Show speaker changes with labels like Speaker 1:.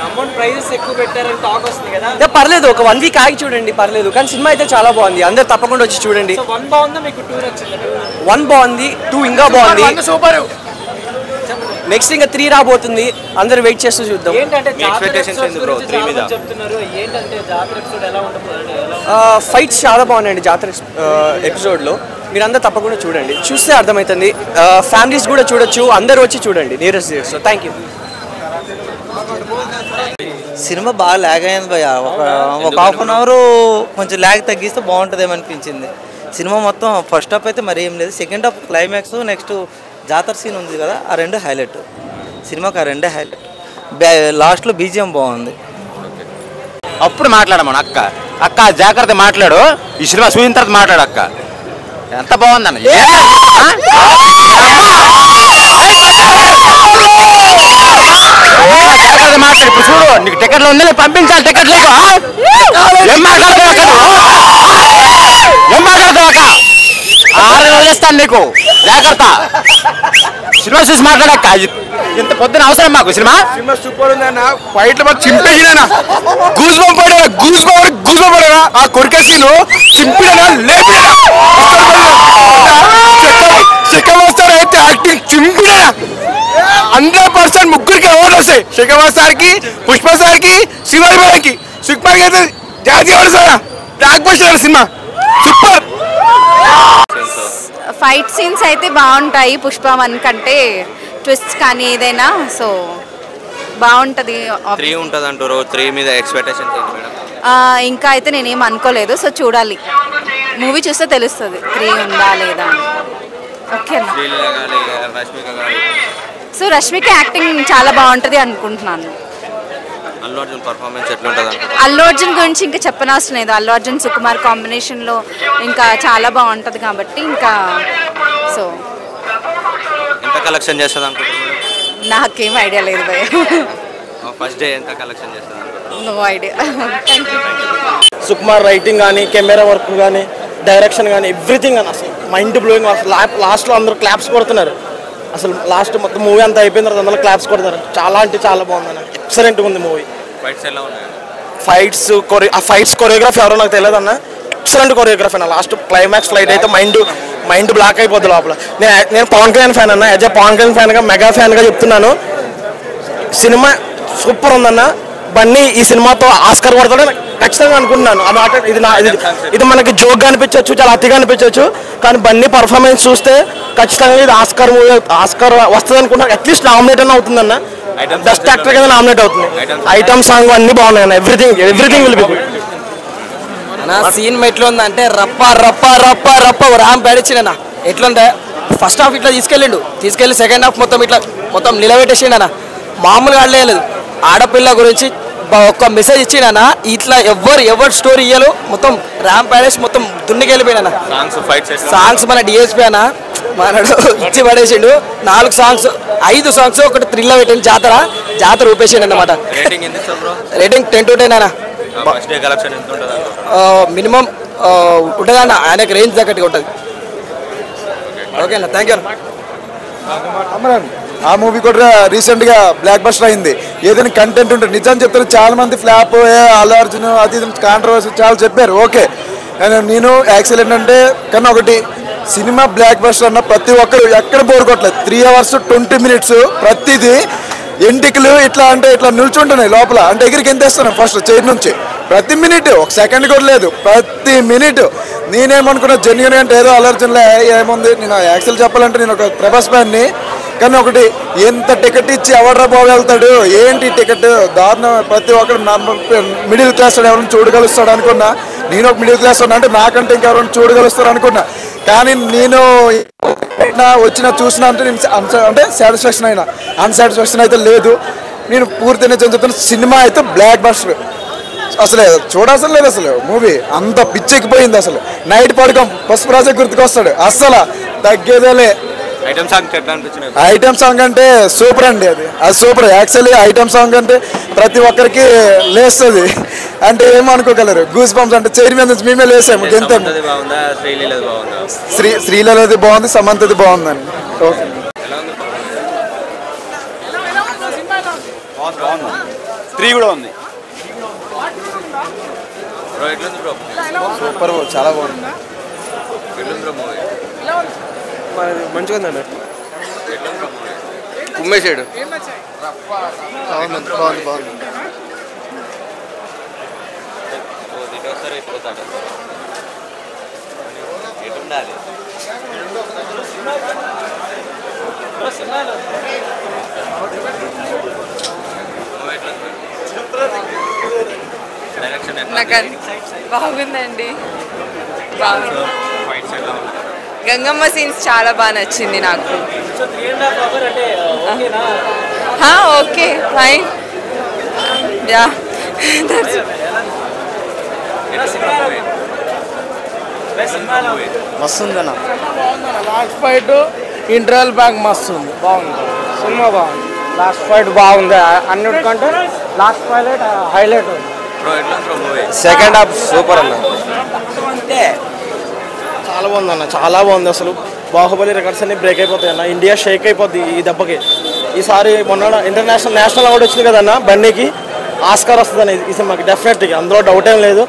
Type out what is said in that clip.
Speaker 1: Amount prices ఎక్కువ పెట్టారని talk వస్తుంది కదా.
Speaker 2: పర్లేదు, ఒక 1 వీక్ ఆగి చూడండి పర్లేదు. కానీ సినిమా అయితే చాలా బాగుంది, అందరు తప్పకుండా వచ్చి చూడండి.
Speaker 1: 1 బాగుందా మీకు 2 నచ్చిందా?
Speaker 2: 1 బాగుంది, 2 ఇంకా బాగుంది,
Speaker 1: సూపర్.
Speaker 2: నెక్స్ట్ ఇంకా 3 రాబోతుంది, అందరూ వెయిట్ చేస్తూ చూద్దాం.
Speaker 1: ఏంటంటే చెప్తున్నారు ఏంటంటే జాతర ఎపిసోడ్ ఎలా ఉండబోతుంది?
Speaker 2: ఫైట్స్ చాలా బాగున్నాయండి జాతర ఎపిసోడ్లో, మీరు అందరూ తప్పకుండా చూడండి, చూస్తే అర్థమవుతుంది. ఫ్యామిలీస్ కూడా చూడొచ్చు, అందరూ వచ్చి చూడండి nearest theatres. Thank you.
Speaker 3: Cinema బాగా ల్యాగ్ అయింది భయ్య. ఒక హాఫ్ అన్ అవర్ కొంచెం ల్యాగ్ తగ్గిస్తే బాగుంటుందేమో అనిపించింది. సినిమా మొత్తం ఫస్ట్ హాఫ్ అయితే మరి ఏం లేదు, సెకండ్ హాఫ్ క్లైమాక్స్ నెక్స్ట్ జాతర సీన్ ఉంది కదా, ఆ 2 హైలైట్ సినిమాకి, ఆ 2 హైలైట్. లాస్ట్లో బీజిఎం బాగుంది.
Speaker 4: అప్పుడు మాట్లాడమను అక్క అక్క జాగ్రత్త మాట్లాడు, ఈ సినిమా చూసిన తర్వాత మాట్లాడు అక్క. ఎంత బాగుందన్న మాట్లాడు. ఇప్పుడు చూడు, నీకు టికెట్లు ఉంది, పంపించాలి. టికెట్ లేక ఏం మాట్లాడతావు అక్క, ఏం మాట్లాడతావు అక్క? 6 రోజులు ఇస్తాను నీకు, జాగ్రత్త. సినిమా చూసి మాట్లాడక్క. ఇంత పొద్దున అవసరం మాకు సినిమా.
Speaker 5: సినిమా సూపర్ ఉంది అన్న, ఫైట్లు మాకు చింపేనా, గూస్ బంప్ పడేనా, ఆ కొరికే సీను చింపినా లేపినా, అయితే యాక్టింగ్ చింపినా. 100% ముగ్గురికి అవార్డు వస్తాయి, శేఖర్ సార్కి, పుష్ప సార్కి, శివాజీ మేడంకి. సుకుమార్ అయితే జాతీయ award sir, block buster cinema super.
Speaker 6: Fight scenes అయితే బాగుంటాయి పుష్ప 1 కంటే, ట్విస్ట్ కానీ ఏదైనా సో బాగుంటుంది.
Speaker 7: 3 ఉంటుంది అంటారు, 3 మీద ఎక్స్పెక్టేషన్
Speaker 6: ఇంకా అయితే నేనేం అనుకోలేదు, సో చూడాలి, మూవీ చూస్తే తెలుస్తుంది 3 ఉందా లేదా. ఓకేనా. సో రష్మిక యాక్టింగ్ చాలా బాగుంటుంది అనుకుంటున్నాను.
Speaker 7: అల్లు అర్జున్ పర్ఫార్మెన్స్ ఎట్లుంటుంది?
Speaker 6: అల్లు అర్జున్ గురించి ఇంకా చెప్పనవసరం లేదు, అల్లు అర్జున్ సుకుమార్ కాంబినేషన్లో ఇంకా చాలా బాగుంటుంది కాబట్టి ఇంకా. సో
Speaker 7: ఎంత కలెక్షన్ చేస్తుంది అనుకుంటున్నాను?
Speaker 6: నాకేం ఐడియా లేదు భయ్య.
Speaker 7: ఫస్ట్ డే ఎంత కలెక్షన్ చేస్తుంది?
Speaker 6: No idea. Thank you.
Speaker 2: Sukumar writing కానీ, కెమెరా వర్క్ కానీ, డైరెక్షన్ కానీ, ఎవ్రీథింగ్ అని అసలు మైండ్ బ్లోయింగ్. అసలు లాస్ట్లో అందరూ క్లాప్స్ కొడుతున్నారు. అసలు లాస్ట్ మొత్తం మూవీ అంతా అయిపోయిన తర్వాత అందరూ క్లాప్స్ కొడుతున్నారు. చాలా అంటే చాలా బాగుంది, ఎక్సలెంట్గా ఉంది మూవీ. ఫైట్స్ కొరియోగ్రఫీ ఎవరో నాకు తెలియదు అన్న, ఎక్సలెంట్ కొరియోగ్రఫీ అన్న. లాస్ట్ క్లైమాక్స్ ఫ్లైట్ అయితే మైండ్ బ్లాక్ అయిపోద్ది లోపల. నేను పవన్ కళ్యాణ్ ఫ్యాన్ అన్న, యాజ్ పవన్ కళ్యాణ్ ఫ్యాన్గా, మెగా ఫ్యాన్గా చెప్తున్నాను, సినిమా సూపర్ ఉందన్న. బన్నీ ఈ సినిమాతో ఆస్కార్ కొడతాడని ఖచ్చితంగా అనుకుంటున్నాను. ఆ మాట ఇది మనకి జోక్గా అనిపించవచ్చు, చాలా అతిగా అనిపించవచ్చు, కానీ బన్నీ పర్ఫార్మెన్స్ చూస్తే ఖచ్చితంగా ఇది ఆస్కార్ వస్తుంది అనుకుంటున్నాను. అట్లీస్ట్ నామినేట్ అని అవుతుందన్న, బెస్ట్ యాక్టర్ కింద నామినేట్ అవుతుంది. ఐటమ్ సాంగ్ అన్ని బాగున్నాయి అన్న, ఎవ్రీథింగ్ విల్ బి గుడ్.
Speaker 1: నా సీన్ ఎట్లుందంటే రప్ప రప్ప రప్ప రప్ప రామ్ పేడిచ్చిండన్న. ఎట్లుంటే ఫస్ట్ హాఫ్ ఇట్లా తీసుకెళ్ళి సెకండ్ హాఫ్ మొత్తం నిలబెట్టేసిండు అన్న. మామూలుగా ఆడలేదు. ఆడపిల్ల గురించి ఒక్క మెసేజ్ ఇచ్చిండన్న. ఇట్లా ఎవరు స్టోరీ ఇయ్యాలో మొత్తం రామ్ పేడేసి మొత్తం దున్నికెళ్ళిపోయినా. సాంగ్స్ మన డిఎస్పీ అన్న మనడు ఇచ్చి పడేసిండు. 4 సాంగ్స్ 5 సాంగ్స్ ఒకటి థ్రిల్ పెట్టింది. జాతర ఊపేసిండు అన్నమాట. రేటింగ్ 10 to 10 అన్న. మినిమం ఉంటుంది అన్న, ఆయనకు రేంజ్ తగ్గట్టుగా ఉంటుంది. ఓకే అన్న, థ్యాంక్ యూ అన్న.
Speaker 5: ఆ మూవీ కూడా రీసెంట్గా బ్లాక్ బస్టర్ అయింది. ఏదైనా కంటెంట్ ఉంటుంది, నిజం చెప్తారు. చాలా మంది ఫ్లాప్, అల్లు అర్జున్ అది కాంట్రవర్సీ చాలా చెప్పారు. ఓకే, నేను యాక్చువల్ ఏంటంటే కన్నా ఒకటి సినిమా బ్లాక్ బస్టర్ అన్న ప్రతి ఒక్కరు ఎక్కడ బోర్ కొట్టలేదు. 3 hours 20 minutes ప్రతిదీ ఎంటికలు ఇట్లా అంటే ఇట్లా నిల్చుంటున్నాయి లోపల. అంటే ఎగిరికి ఎంత వేస్తున్నాను ఫస్ట్ చైర్ నుంచి, ప్రతి మినిట్ 1 second కూడా లేదు, ప్రతి మినిట్. నేనేమనుకున్నా జెన్యున్ అంటే ఏదో అల్లు అర్జున్లో ఏముంది. నేను యాక్చువల్ చెప్పాలంటే నేను ఒక ప్రభాస్ ఫ్యాన్ని, కానీ ఒకటి ఎంత టికెట్ ఇచ్చి ఎవడరా బాగలుగుతాడు, ఏంటి టికెట్ దారుణం. ప్రతి ఒక్కరు మిడిల్ క్లాస్ ఎవరైనా చూడగలుస్తాడు అనుకున్నా. నేను ఒక మిడిల్ క్లాస్ ఉన్నా, అంటే నాకంటే ఇంకెవరైనా చూడగలుస్తారు అనుకున్నా. కానీ నేను వచ్చిన చూసిన అంటే సాటిస్ఫాక్షన్ అయినా, అన్సాటిస్ఫాక్షన్ అయితే లేదు. నేను పూర్తి నిజం చెప్తాను, సినిమా అయితే బ్లాక్ బస్టర్. అసలు చూడాల్సిన లేదు, అసలు మూవీ అంత పిచ్చెక్కిపోయింది. అసలు నైట్ పడుకోం పసుపు రాజే గుర్తుకొస్తాడు, అస్సలు తగ్గేదేలే. ఐటమ్ సాంగ్ అంటే సూపర్ అండి, అది సూపర్. యాక్చువల్లీ ఐటమ్ సాంగ్ అంటే ప్రతి ఒక్కరికి లేస్తుంది. అంటే ఏమనుకోగలరు, గూస్ బంప్స్ అంటే చైర్ మీద నుంచి మేమే లేసాము. గెంతాము. శ్రీలీలది బాగుంది, సమంతది బాగుందండి. ఓకే.
Speaker 4: 3 కూడా ఉంది.
Speaker 7: బ్రో ఎట్లుంది బ్రో?
Speaker 5: సూపర్ చాలా బాగుంది.
Speaker 7: ఎట్లుంది బ్రో మూవీ?
Speaker 2: మంచిగా ఉందండి.
Speaker 7: ఎట్లుంది బ్రో మూవీ?
Speaker 5: కుమ్మేసాడు. బాగుంది.
Speaker 7: ఇటు వస్తారు ఇటు పోతాడు. ఎటు ఉండాలి? డైరెక్షన్
Speaker 8: బాగుందండి. గంగమ్మ సీన్స్ చాలా బాగా నచ్చింది నాకు. Okay fine yeah.
Speaker 3: మస్తు ఉందన్న.
Speaker 2: లాస్ట్ ఫైట్ ఇంటర్వెల్ బ్యాక్ మస్తు ఉంది, బాగుంది సినిమా, బాగుంది. లాస్ట్ ఫైట్ బాగుంది, అన్నిటికంటే లాస్ట్ ఫైట్ హైలైట్ ఉంది.
Speaker 7: బ్రో ఎట్లుంది bro movie?
Speaker 2: Second half super అన్న, చాలా బాగుంది అన్న, చాలా బాగుంది. అసలు బాహుబలి రికార్డ్స్ అన్ని బ్రేక్ అయిపోతాయి అన్న. ఇండియా షేక్ అయిపోద్ది ఈ దెబ్బకి. ఈసారి మొన్న నేషనల్ అవార్డు వచ్చింది కదన్న, బన్నీకి ఆస్కార్ వస్తుందని ఈ సినిమాకి డెఫినెట్గా, అందులో డౌట్ ఏం లేదు.